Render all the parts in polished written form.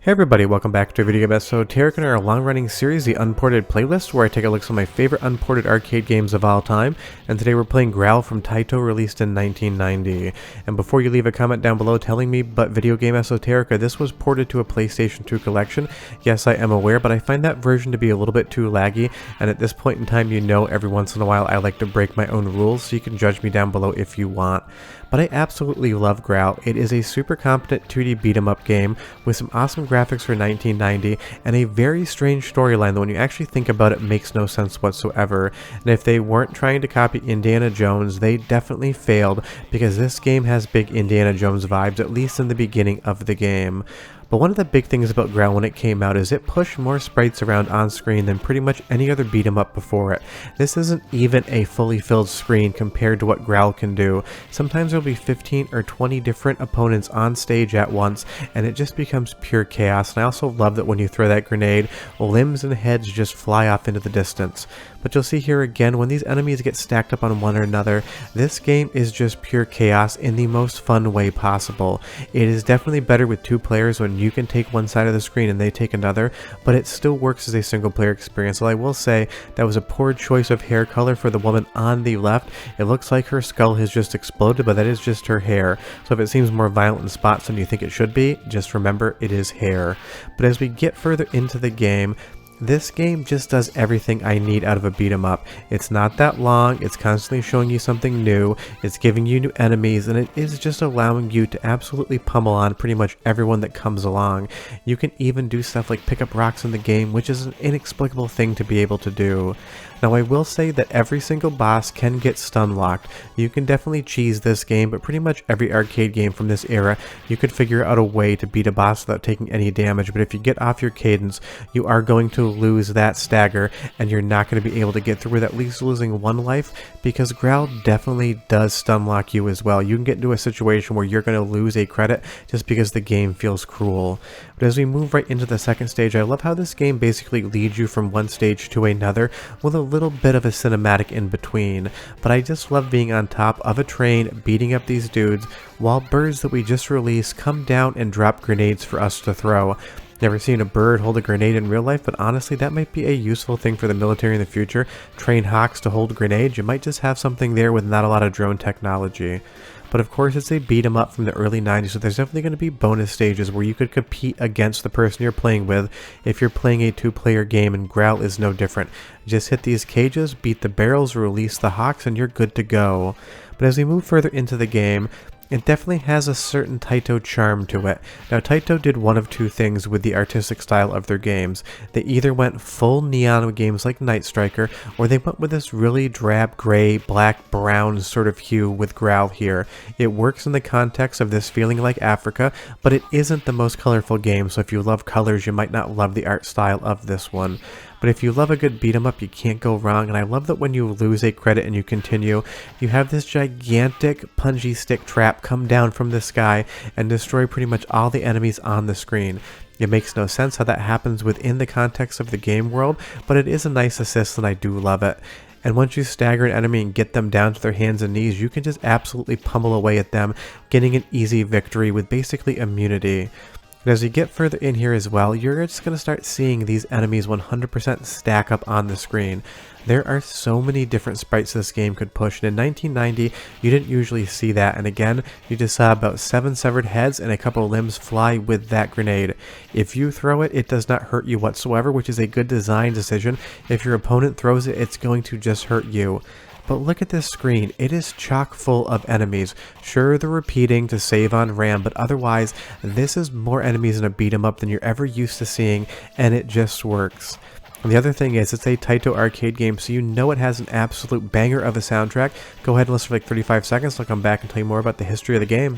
Hey everybody, welcome back to a video game esoteric in our long-running series, the Unported playlist, where I take a look at some of my favorite unported arcade games of all time, and today we're playing Growl from Taito, released in 1990. And before you leave a comment down below telling me, but video game esoterica, this was ported to a PlayStation 2 collection. Yes, I am aware, but I find that version to be a little bit too laggy, and at this point in time, you know every once in a while I like to break my own rules, so you can judge me down below if you want. But I absolutely love Growl. It is a super competent 2D beat-em-up game with some awesome graphics for 1990 and a very strange storyline that when you actually think about it makes no sense whatsoever. And if they weren't trying to copy Indiana Jones, they definitely failed, because this game has big Indiana Jones vibes, at least in the beginning of the game. But one of the big things about Growl when it came out is it pushed more sprites around on screen than pretty much any other beat 'em up before it. This isn't even a fully filled screen compared to what Growl can do. Sometimes there'll be 15 or 20 different opponents on stage at once, and it just becomes pure chaos. And I also love that when you throw that grenade, limbs and heads just fly off into the distance. But you'll see here again, when these enemies get stacked up on one another, this game is just pure chaos in the most fun way possible. It is definitely better with two players when you can take one side of the screen and they take another, but it still works as a single player experience. So I will say that was a poor choice of hair color for the woman on the left. It looks like her skull has just exploded, but that is just her hair. So if it seems more violent in spots than you think it should be, just remember it is hair. But as we get further into the game, this game just does everything I need out of a beat 'em up. It's not that long, it's constantly showing you something new, it's giving you new enemies, and it is just allowing you to absolutely pummel on pretty much everyone that comes along. You can even do stuff like pick up rocks in the game, which is an inexplicable thing to be able to do. Now I will say that every single boss can get stun locked. You can definitely cheese this game, but pretty much every arcade game from this era, you could figure out a way to beat a boss without taking any damage, but if you get off your cadence, you are going to lose that stagger, and you're not going to be able to get through with at least losing one life, because Growl definitely does stun lock you as well. You can get into a situation where you're going to lose a credit just because the game feels cruel. But as we move right into the second stage, I love how this game basically leads you from one stage to another with a little bit of a cinematic in between. But I just love being on top of a train beating up these dudes while birds that we just released come down and drop grenades for us to throw. Never seen a bird hold a grenade in real life, but honestly that might be a useful thing for the military in the future. Train hawks to hold grenades. You might just have something there with not a lot of drone technology. But of course it's a beat 'em up from the early 90s, so there's definitely going to be bonus stages where you could compete against the person you're playing with if you're playing a two-player game, and Growl is no different. Just hit these cages, beat the barrels, release the hawks, and you're good to go. But as we move further into the game, it definitely has a certain Taito charm to it. Now Taito did one of two things with the artistic style of their games. They either went full neon with games like Night Striker, or they went with this really drab gray, black, brown sort of hue with Growl here. It works in the context of this feeling like Africa, but it isn't the most colorful game, so if you love colors you might not love the art style of this one. But if you love a good beat 'em up, you can't go wrong, and I love that when you lose a credit and you continue, you have this gigantic punji stick trap come down from the sky and destroy pretty much all the enemies on the screen. It makes no sense how that happens within the context of the game world, but it is a nice assist and I do love it. And once you stagger an enemy and get them down to their hands and knees, you can just absolutely pummel away at them, getting an easy victory with basically immunity. And as you get further in here as well, you're just going to start seeing these enemies 100% stack up on the screen. There are so many different sprites this game could push, and in 1990 you didn't usually see that, and again you just saw about 7 severed heads and a couple of limbs fly with that grenade. If you throw it, it does not hurt you whatsoever, which is a good design decision. If your opponent throws it, it's going to just hurt you. But look at this screen, it is chock full of enemies. Sure, they're repeating to save on RAM, but otherwise, this is more enemies in a beat 'em up than you're ever used to seeing, and it just works. And the other thing is, it's a Taito arcade game, so you know it has an absolute banger of a soundtrack. Go ahead and listen for like 35 seconds, I'll come back and tell you more about the history of the game.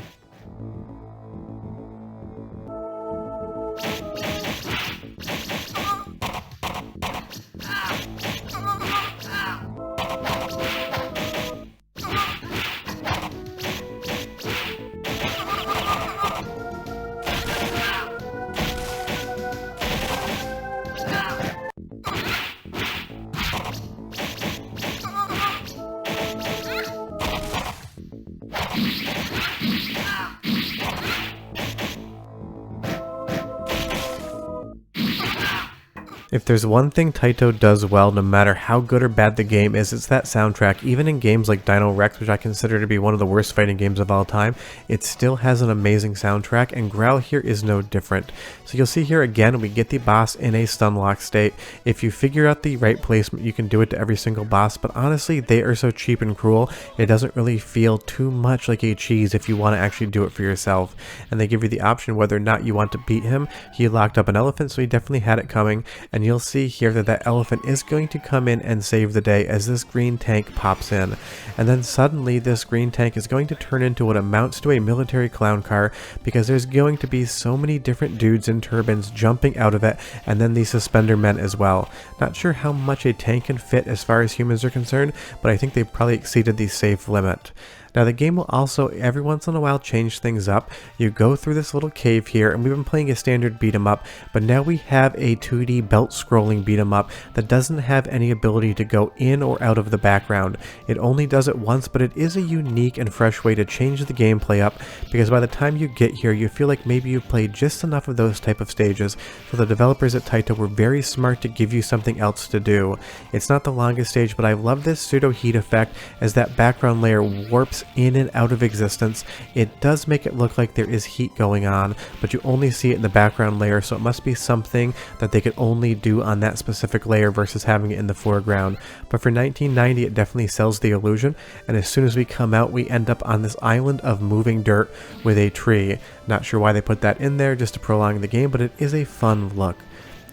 If there's one thing Taito does well, no matter how good or bad the game is, it's that soundtrack. Even in games like Dino Rex, which I consider to be one of the worst fighting games of all time, it still has an amazing soundtrack, and Growl here is no different. So you'll see here again, we get the boss in a stun lock state. If you figure out the right placement, you can do it to every single boss, but honestly, they are so cheap and cruel, it doesn't really feel too much like a cheese if you want to actually do it for yourself. And they give you the option whether or not you want to beat him. He locked up an elephant, so he definitely had it coming. And you'll see here that that elephant is going to come in and save the day as this green tank pops in. And then suddenly this green tank is going to turn into what amounts to a military clown car, because there's going to be so many different dudes in turbans jumping out of it, and then the suspender men as well. Not sure how much a tank can fit as far as humans are concerned, but I think they probably exceeded the safe limit. Now the game will also every once in a while change things up. You go through this little cave here, and we've been playing a standard beat 'em up, but now we have a 2D belt scrolling beat 'em up that doesn't have any ability to go in or out of the background. It only does it once, but it is a unique and fresh way to change the gameplay up, because by the time you get here you feel like maybe you've played just enough of those type of stages. So the developers at Taito were very smart to give you something else to do. It's not the longest stage, but I love this pseudo heat effect as that background layer warps in and out of existence. It does make it look like there is heat going on, but you only see it in the background layer, so it must be something that they could only do on that specific layer versus having it in the foreground. But for 1990 it definitely sells the illusion, and as soon as we come out we end up on this island of moving dirt with a tree. Not sure why they put that in there, just to prolong the game, but it is a fun look.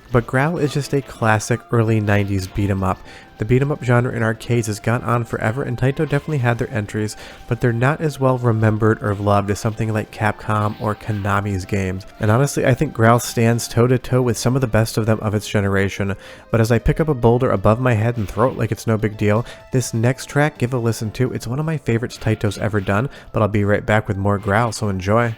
But Growl is just a classic early 90s beat 'em up. The beat 'em up genre in arcades has gone on forever, and Taito definitely had their entries, but they're not as well remembered or loved as something like Capcom or Konami's games. And honestly, I think Growl stands toe to toe with some of the best of them of its generation. But as I pick up a boulder above my head and throw it like it's no big deal, this next track, give a listen to. It's one of my favorites Taito's ever done, but I'll be right back with more Growl, so enjoy.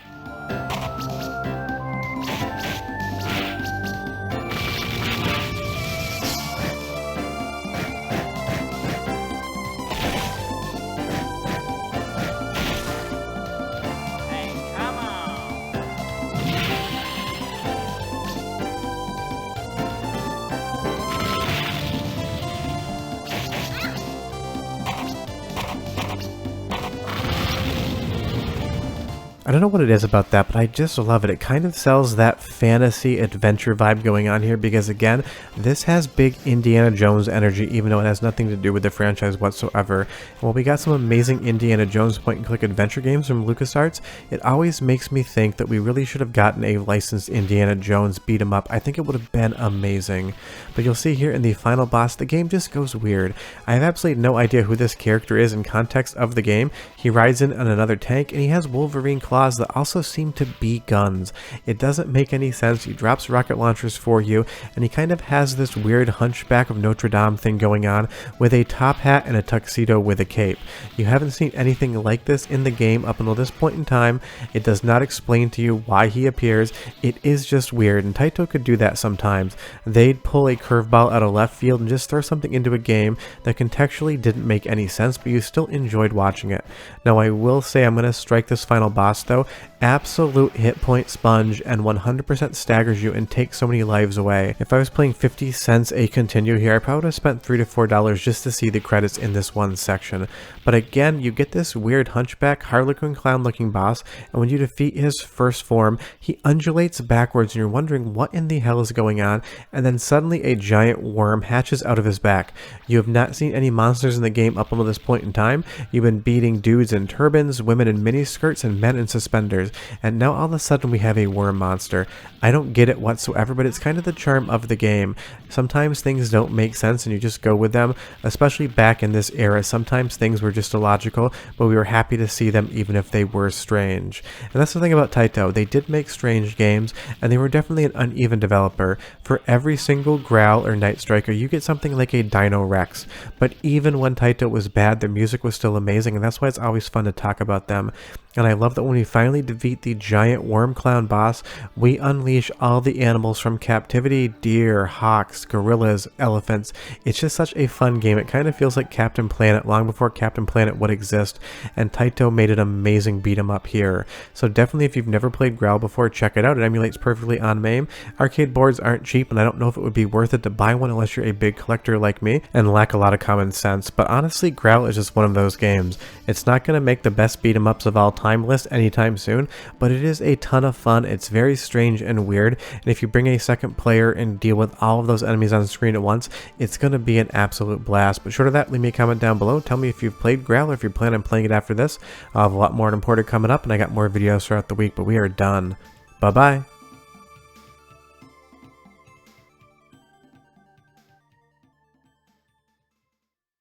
I don't know what it is about that, but I just love it. It kind of sells that fantasy adventure vibe going on here, because again, this has big Indiana Jones energy, even though it has nothing to do with the franchise whatsoever. And while we got some amazing Indiana Jones point-and-click adventure games from LucasArts, it always makes me think that we really should have gotten a licensed Indiana Jones beat 'em up. I think it would have been amazing. But you'll see here in the final boss, the game just goes weird. I have absolutely no idea who this character is in context of the game. He rides in on another tank, and he has Wolverine claws that also seem to be guns. It doesn't make any sense. He drops rocket launchers for you, and he kind of has this weird Hunchback of Notre Dame thing going on with a top hat and a tuxedo with a cape. You haven't seen anything like this in the game up until this point in time. It does not explain to you why he appears. It is just weird, and Taito could do that sometimes. They'd pull a curveball out of left field and just throw something into a game that contextually didn't make any sense, but you still enjoyed watching it. Now I will say I'm going to strike this final boss though. Absolute hit point sponge, and 100% staggers you and takes so many lives away. If I was playing 50 cents a continue here, I probably would have spent $3 to $4 just to see the credits in this one section. But again, you get this weird hunchback, harlequin clown looking boss, and when you defeat his first form, he undulates backwards and you're wondering what in the hell is going on, and then suddenly a giant worm hatches out of his back. You have not seen any monsters in the game up until this point in time. You've been beating dudes in turbans, women in miniskirts, and men in suspenders, and now all of a sudden we have a worm monster. I don't get it whatsoever, but it's kind of the charm of the game. Sometimes things don't make sense and you just go with them, especially back in this era. Sometimes things were just illogical, but we were happy to see them even if they were strange. And that's the thing about Taito. They did make strange games, and they were definitely an uneven developer. For every single Growl or Night Striker, you get something like a Dino Rex. But even when Taito was bad, their music was still amazing, and that's why it's always fun to talk about them. And I love that when we finally defeat the giant worm clown boss, we unleash all the animals from captivity: deer, hawks, gorillas, elephants. It's just such a fun game. It kind of feels like Captain Planet long before Captain Planet would exist, and Taito made an amazing beat 'em up here. So definitely, if you've never played Growl before, check it out. It emulates perfectly on MAME. Arcade boards aren't cheap, and I don't know if it would be worth it to buy one unless you're a big collector like me and lack a lot of common sense. But honestly, Growl is just one of those games. It's not going to make the best beat 'em ups of all time list anytime soon, but it is a ton of fun. It's very strange and weird, and if you bring a second player and deal with all of those enemies on screen at once, it's going to be an absolute blast. But short of that, leave me a comment down below. Tell me if you've played Growl or if you plan on playing it after this. I'll have a lot more unported coming up, and I got more videos throughout the week, but we are done. Bye bye.